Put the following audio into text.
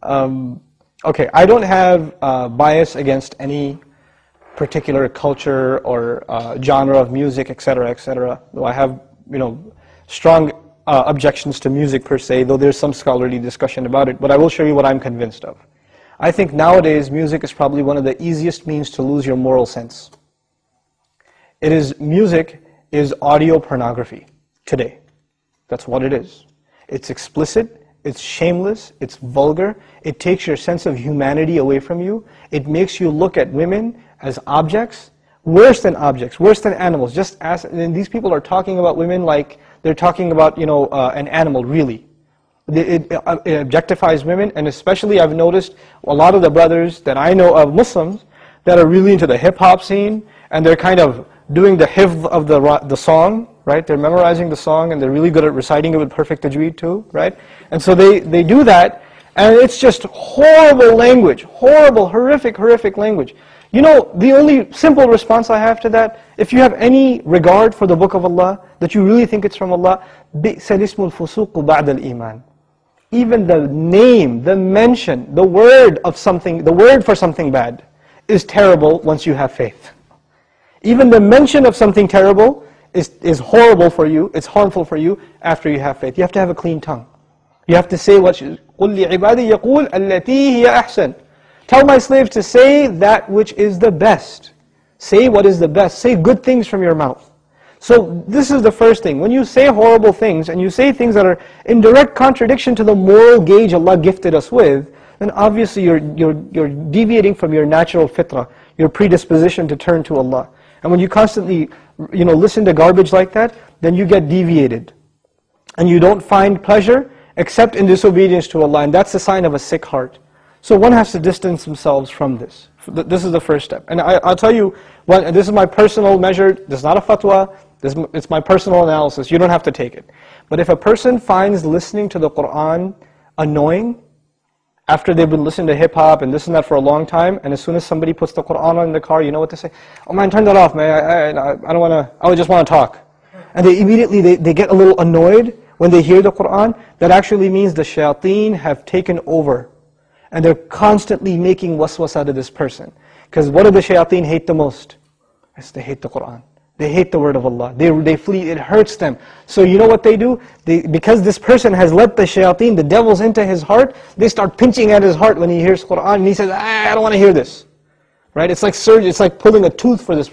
Okay, I don't have bias against any particular culture or genre of music, etc., etc. Though I have, strong objections to music per se, though there's some scholarly discussion about it. But I will show you what I'm convinced of. I think nowadays music is probably one of the easiest means to lose your moral sense. Music is audio pornography today. That's what it is. It's explicit, it's shameless, it's vulgar, it takes your sense of humanity away from you, it makes you look at women as objects, worse than animals. And these people are talking about women like they're talking about, an animal, really. It objectifies women, and especially I've noticed a lot of the brothers that I know of, Muslims, that are really into the hip-hop scene, and they're kind of doing the hifz of the song, right? They're memorizing the song, and they're really good at reciting it with perfect tajweed too, right? And so they do that, and it's just horrible language, horrible, horrific language. The only simple response I have to that, if you have any regard for the Book of Allah, that you really think it's from Allah, بِئْسَ الْإِسْمُ الْفُسُوقُ بَعْدَ الْإِيمَانِ. Even the name, the mention, the word for something bad is terrible once you have faith. Even the mention of something terrible is horrible for you, it's harmful for you after you have faith. You have to have a clean tongue. You have to say what قُلْ لِعِبَادِي يَقُولْ الَّتِي هِيَ أَحْسَنُ. Tell my slaves to say that which is the best. Say what is the best. Say good things from your mouth. So this is the first thing. When you say horrible things, and you say things that are in direct contradiction to the moral gauge Allah gifted us with, then obviously you're deviating from your natural fitrah, your predisposition to turn to Allah. And when you constantly listen to garbage like that, then you get deviated. And you don't find pleasure except in disobedience to Allah, and that's a sign of a sick heart. So one has to distance themselves from this. This is the first step. And I'll tell you, this is my personal measure, this is not a fatwa, it's my personal analysis, you don't have to take it. But if a person finds listening to the Qur'an annoying, after they've been listening to hip-hop and this and that for a long time, and as soon as somebody puts the Qur'an on in the car, you know what they say? Oh man, turn that off, man, I don't want to, I just want to talk. And they immediately, they get a little annoyed when they hear the Qur'an. That actually means the shayateen have taken over. And they're constantly making waswas out of this person. Because what do the shayateen hate the most? They hate the Qur'an. They hate the word of Allah. They flee, it hurts them. So you know what they do? Because this person has let the shayateen, the devils, into his heart, they start pinching at his heart when he hears Qur'an, and he says, I don't want to hear this. Right? It's like surgery, it's like pulling a tooth for this